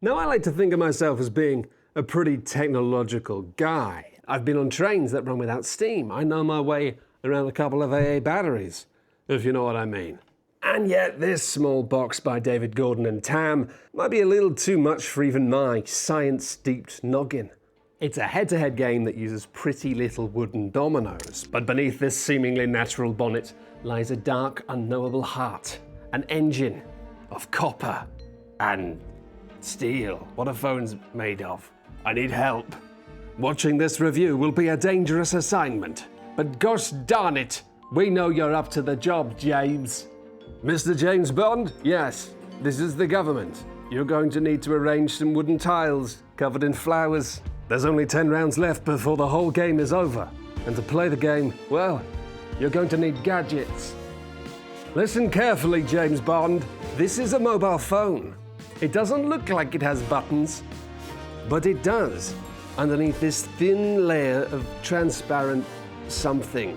Now, I like to think of myself as being a pretty technological guy. I've been on trains that run without steam. I know my way around a couple of AA batteries, if you know what I mean. And yet, this small box by David Gordon and Tam might be a little too much for even my science-steeped noggin. It's a head-to-head game that uses pretty little wooden dominoes, but beneath this seemingly natural bonnet lies a dark, unknowable heart, an engine of copper and steel. What are phones made of? I need help. Watching this review will be a dangerous assignment, but gosh darn it, we know you're up to the job, James. Mr. James Bond? Yes, this is the government. You're going to need to arrange some wooden tiles covered in flowers. There's only 10 rounds left before the whole game is over. And to play the game, well, you're going to need gadgets. Listen carefully, James Bond. This is a mobile phone. It doesn't look like it has buttons, but it does, underneath this thin layer of transparent something.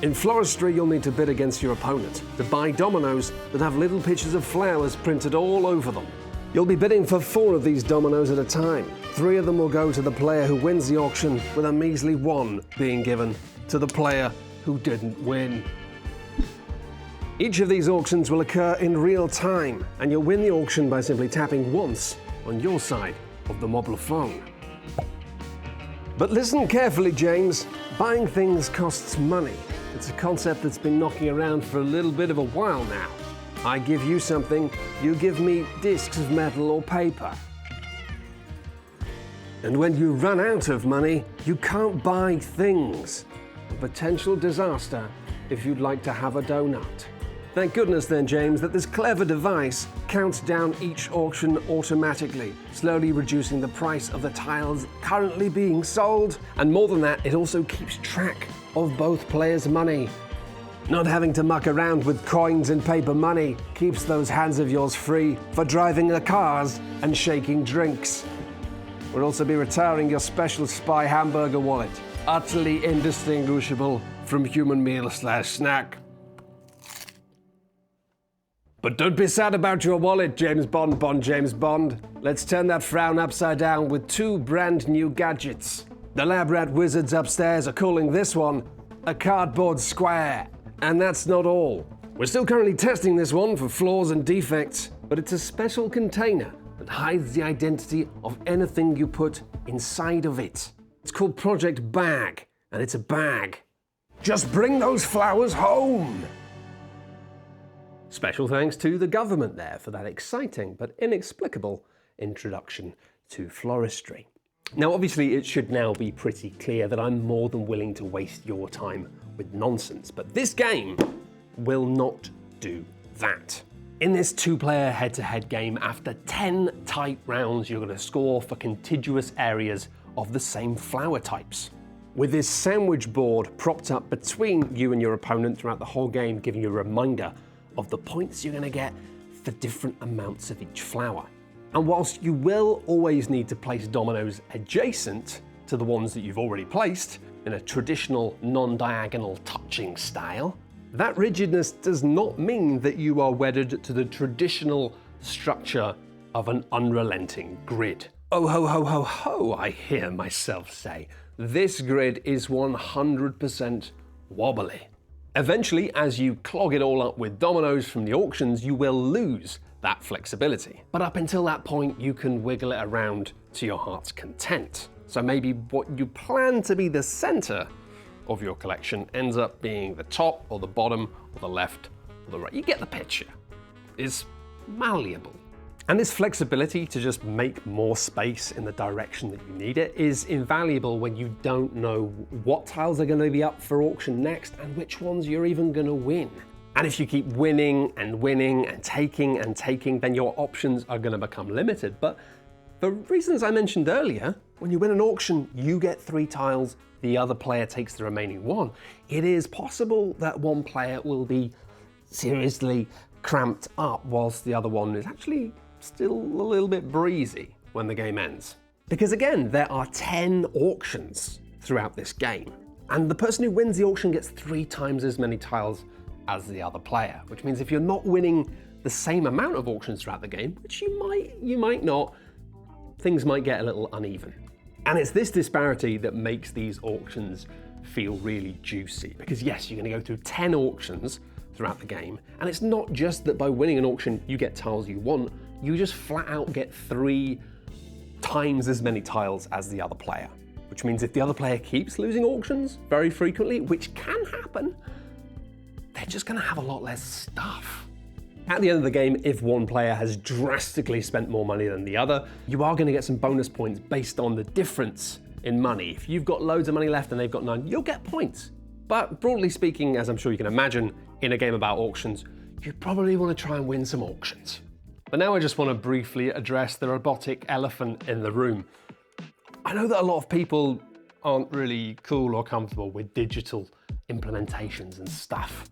In Floristry, you'll need to bid against your opponent to buy dominoes that have little pictures of flowers printed all over them. You'll be bidding for 4 of these dominoes at a time. 3 of them will go to the player who wins the auction, with a measly 1 being given to the player who didn't win. Each of these auctions will occur in real time, and you'll win the auction by simply tapping once on your side of the mobile phone. But listen carefully, James. Buying things costs money. It's a concept that's been knocking around for a little bit of a while now. I give you something, you give me discs of metal or paper. And when you run out of money, you can't buy things. A potential disaster if you'd like to have a donut. Thank goodness then, James, that this clever device counts down each auction automatically, slowly reducing the price of the tiles currently being sold. And more than that, it also keeps track of both players' money. Not having to muck around with coins and paper money keeps those hands of yours free for driving the cars and shaking drinks. We'll also be retiring your special spy hamburger wallet, utterly indistinguishable from human meal/snack. But don't be sad about your wallet, James Bond, James Bond. Let's turn that frown upside down with 2 brand new gadgets. The lab rat wizards upstairs are calling this one a cardboard square. And that's not all. We're still currently testing this one for flaws and defects, but it's a special container that hides the identity of anything you put inside of it. It's called Project Bag, and it's a bag. Just bring those flowers home! Special thanks to the government there for that exciting but inexplicable introduction to Floristry. Now, obviously, it should now be pretty clear that I'm more than willing to waste your time with nonsense, but this game will not do that. In this 2-player head-to-head game, after 10 tight rounds, you're going to score for contiguous areas of the same flower types. With this sandwich board propped up between you and your opponent throughout the whole game, giving you a reminder of the points you're going to get for different amounts of each flower. And whilst you will always need to place dominoes adjacent to the ones that you've already placed, in a traditional non-diagonal touching style, that rigidness does not mean that you are wedded to the traditional structure of an unrelenting grid. Oh ho ho ho ho, I hear myself say. This grid is 100% wobbly. Eventually, as you clog it all up with dominoes from the auctions, you will lose that flexibility. But up until that point, you can wiggle it around to your heart's content. So maybe what you plan to be the center of your collection ends up being the top or the bottom or the left or the right. You get the picture. It's malleable. And this flexibility to just make more space in the direction that you need it is invaluable when you don't know what tiles are going to be up for auction next and which ones you're even going to win. And if you keep winning and winning and taking, then your options are going to become limited. But for reasons I mentioned earlier, when you win an auction, you get 3 tiles, the other player takes the remaining 1. It is possible that one player will be seriously cramped up whilst the other one is actually still a little bit breezy when the game ends. Because again, there are 10 auctions throughout this game, and the person who wins the auction gets 3 times as many tiles as the other player, which means if you're not winning the same amount of auctions throughout the game, which you might not, things might get a little uneven. And it's this disparity that makes these auctions feel really juicy. Because yes, you're going to go through 10 auctions throughout the game, and it's not just that by winning an auction you get tiles you want, you just flat out get 3 times as many tiles as the other player. Which means if the other player keeps losing auctions very frequently, which can happen, they're just going to have a lot less stuff. At the end of the game, if one player has drastically spent more money than the other, you are going to get some bonus points based on the difference in money. If you've got loads of money left and they've got none, you'll get points. But broadly speaking, as I'm sure you can imagine, in a game about auctions, you probably want to try and win some auctions. But now I just want to briefly address the robotic elephant in the room. I know that a lot of people aren't really cool or comfortable with digital implementations and stuff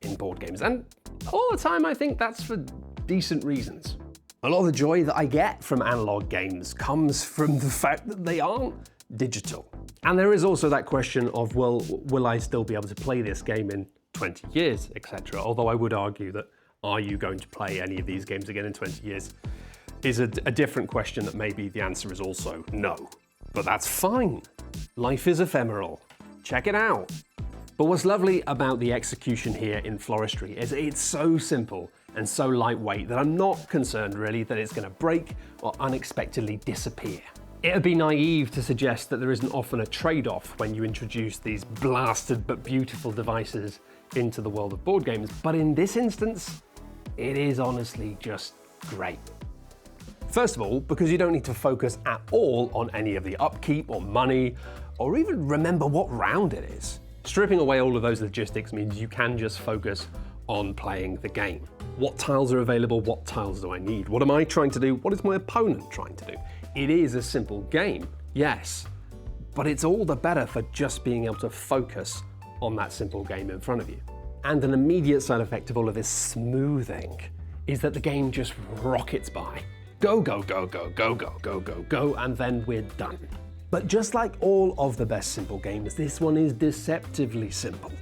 in board games, and all the time I think that's for decent reasons. A lot of the joy that I get from analog games comes from the fact that they aren't digital. And there is also that question of, well, will I still be able to play this game in 20 years, etc. Although I would argue that, are you going to play any of these games again in 20 years, is a different question that maybe the answer is also no. But that's fine. Life is ephemeral. Check it out. But what's lovely about the execution here in Floristry is it's so simple and so lightweight that I'm not concerned really that it's going to break or unexpectedly disappear. It would be naive to suggest that there isn't often a trade-off when you introduce these blasted but beautiful devices into the world of board games, but in this instance, it is honestly just great. First of all, because you don't need to focus at all on any of the upkeep or money, or even remember what round it is. Stripping away all of those logistics means you can just focus on playing the game. What tiles are available? What tiles do I need? What am I trying to do? What is my opponent trying to do? It is a simple game, yes, but it's all the better for just being able to focus on that simple game in front of you. And an immediate side effect of all of this smoothing is that the game just rockets by. Go, go, go, go, go, go, go, go, go, and then we're done. But just like all of the best simple games, this one is deceptively simple.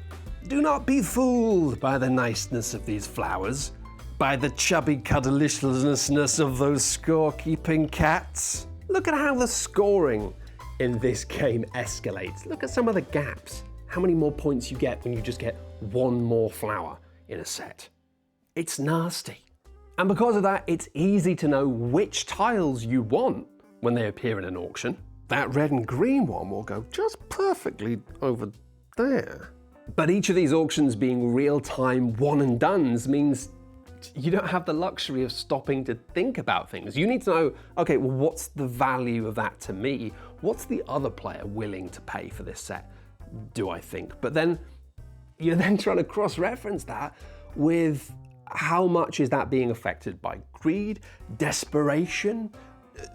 Do not be fooled by the niceness of these flowers, by the chubby cuddlishness of those scorekeeping cats. Look at how the scoring in this game escalates. Look at some of the gaps. How many more points you get when you just get one more flower in a set. It's nasty. And because of that, it's easy to know which tiles you want when they appear in an auction. That red and green one will go just perfectly over there. But each of these auctions being real-time one and dones means you don't have the luxury of stopping to think about things. You need to know, okay, well, what's the value of that to me? What's the other player willing to pay for this set, do I think? But then you're then trying to cross-reference that with how much is that being affected by greed, desperation,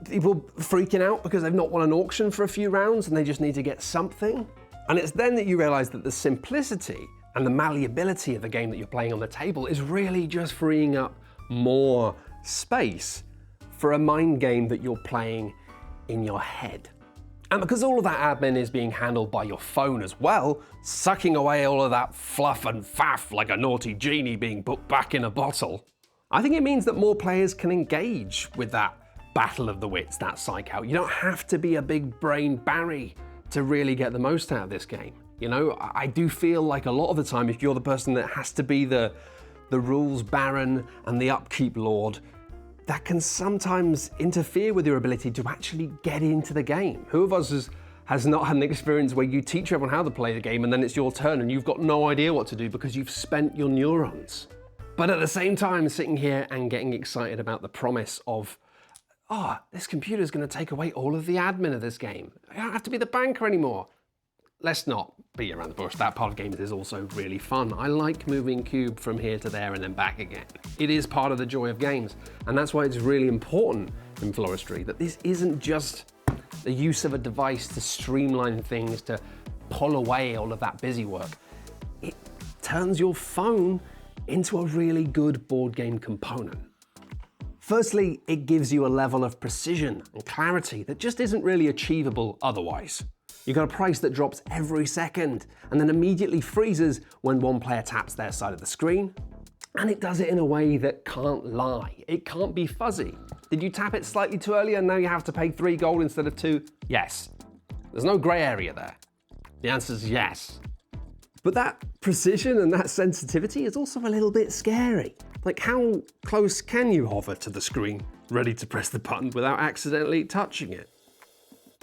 people freaking out because they've not won an auction for a few rounds and they just need to get something? And it's then that you realize that the simplicity and the malleability of the game that you're playing on the table is really just freeing up more space for a mind game that you're playing in your head. And because all of that admin is being handled by your phone as well, sucking away all of that fluff and faff like a naughty genie being put back in a bottle, I think it means that more players can engage with that battle of the wits, that psych out. You don't have to be a big brain Barry to really get the most out of this game. You know, I do feel like a lot of the time, if you're the person that has to be the rules baron and the upkeep lord, that can sometimes interfere with your ability to actually get into the game. Who of us has not had an experience where you teach everyone how to play the game and then it's your turn and you've got no idea what to do because you've spent your neurons? But at the same time, sitting here and getting excited about the promise of, this computer is going to take away all of the admin of this game. I don't have to be the banker anymore. Let's not beat around the bush. That part of games is also really fun. I like moving cube from here to there and then back again. It is part of the joy of games. And that's why it's really important in Floristry that this isn't just the use of a device to streamline things, to pull away all of that busy work. It turns your phone into a really good board game component. Firstly, it gives you a level of precision and clarity that just isn't really achievable otherwise. You've got a price that drops every second and then immediately freezes when one player taps their side of the screen. And it does it in a way that can't lie. It can't be fuzzy. Did you tap it slightly too early and now you have to pay 3 gold instead of 2? Yes. There's no grey area there. The answer is yes. But that precision and that sensitivity is also a little bit scary. Like, how close can you hover to the screen, ready to press the button without accidentally touching it?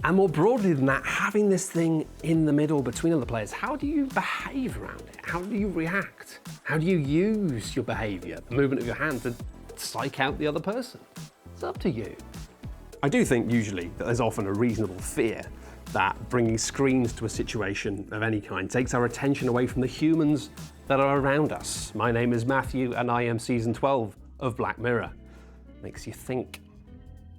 And more broadly than that, having this thing in the middle between other players, how do you behave around it? How do you react? How do you use your behavior, the movement of your hand, to psych out the other person? It's up to you. I do think usually that there's often a reasonable fear that bringing screens to a situation of any kind takes our attention away from the humans that are around us. My name is Matthew and I am season 12 of Black Mirror. Makes you think.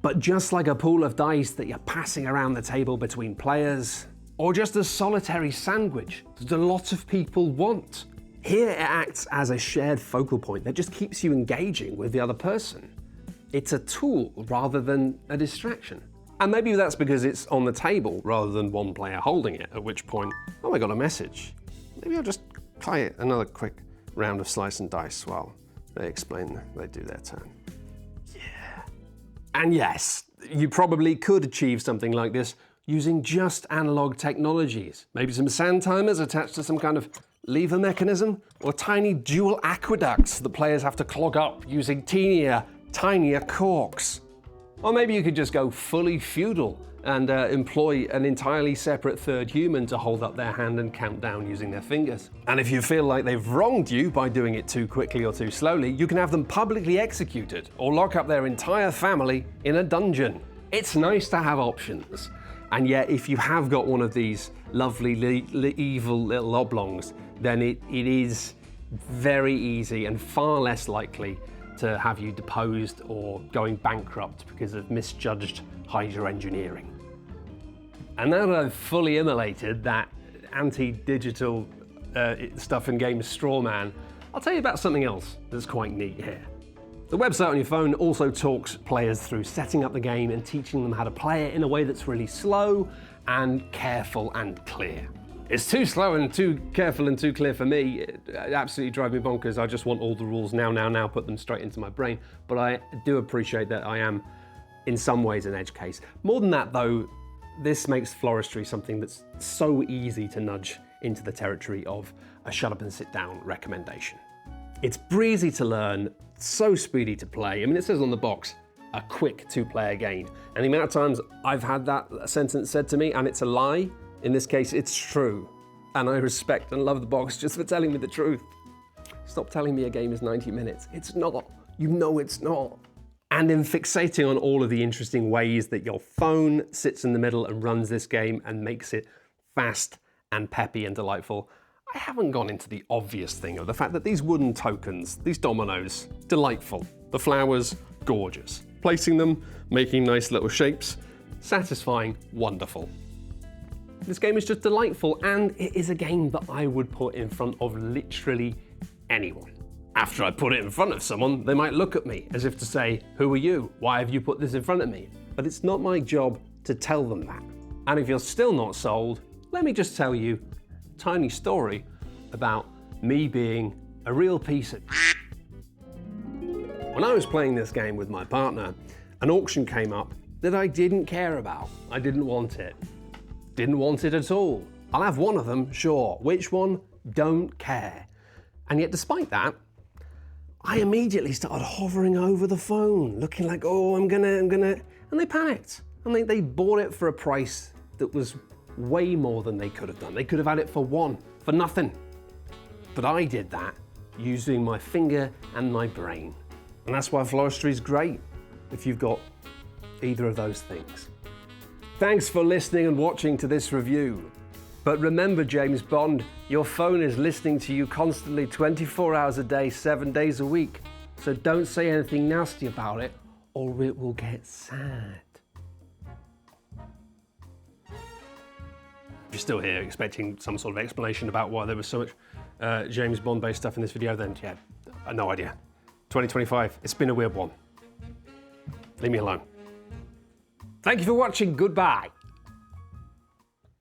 But just like a pool of dice that you're passing around the table between players, or just a solitary sandwich that a lot of people want, here it acts as a shared focal point that just keeps you engaging with the other person. It's a tool rather than a distraction. And maybe that's because it's on the table rather than one player holding it, at which point, oh, I got a message. Maybe I'll just play another quick round of slice and dice while they do their turn. Yeah. And yes, you probably could achieve something like this using just analog technologies. Maybe some sand timers attached to some kind of lever mechanism, or tiny dual aqueducts that players have to clog up using tinier corks. Or maybe you could just go fully feudal and employ an entirely separate third human to hold up their hand and count down using their fingers. And if you feel like they've wronged you by doing it too quickly or too slowly, you can have them publicly executed or lock up their entire family in a dungeon. It's nice to have options. And yet, if you have got one of these lovely evil little oblongs, then it is very easy and far less likely to have you deposed or going bankrupt because of misjudged hydroengineering. And now that I've fully immolated that anti-digital stuff in games straw man, I'll tell you about something else that's quite neat here. The website on your phone also talks players through setting up the game and teaching them how to play it in a way that's really slow and careful and clear. It's too slow and too careful and too clear for me. It absolutely drives me bonkers. I just want all the rules now, put them straight into my brain. But I do appreciate that I am, in some ways, an edge case. More than that, though, this makes Floristry something that's so easy to nudge into the territory of a shut up and sit down recommendation. It's breezy to learn, so speedy to play. I mean, it says on the box, a quick 2-player game. And the amount of times I've had that sentence said to me and it's a lie, in this case, it's true. And I respect and love the box just for telling me the truth. Stop telling me a game is 90 minutes. It's not. You know it's not. And in fixating on all of the interesting ways that your phone sits in the middle and runs this game and makes it fast and peppy and delightful, I haven't gone into the obvious thing of the fact that these wooden tokens, these dominoes, delightful. The flowers, gorgeous. Placing them, making nice little shapes, satisfying, wonderful. This game is just delightful, and it is a game that I would put in front of literally anyone. After I put it in front of someone, they might look at me as if to say, who are you? Why have you put this in front of me? But it's not my job to tell them that. And if you're still not sold, let me just tell you a tiny story about me being a real piece of When I was playing this game with my partner, an auction came up that I didn't care about. I didn't want it. Didn't want it at all. I'll have one of them, sure. Which one? Don't care. And yet despite that, I immediately started hovering over the phone, looking like, oh, I'm gonna, and they panicked. And they bought it for a price that was way more than they could have done. They could have had it for nothing. But I did that using my finger and my brain. And that's why Floristry is great, if you've got either of those things. Thanks for listening and watching to this review. But remember, James Bond, your phone is listening to you constantly 24 hours a day, 7 days a week. So don't say anything nasty about it, or it will get sad. If you're still here expecting some sort of explanation about why there was so much James Bond-based stuff in this video, then yeah, no idea. 2025, it's been a weird one. Leave me alone. Thank you for watching, goodbye.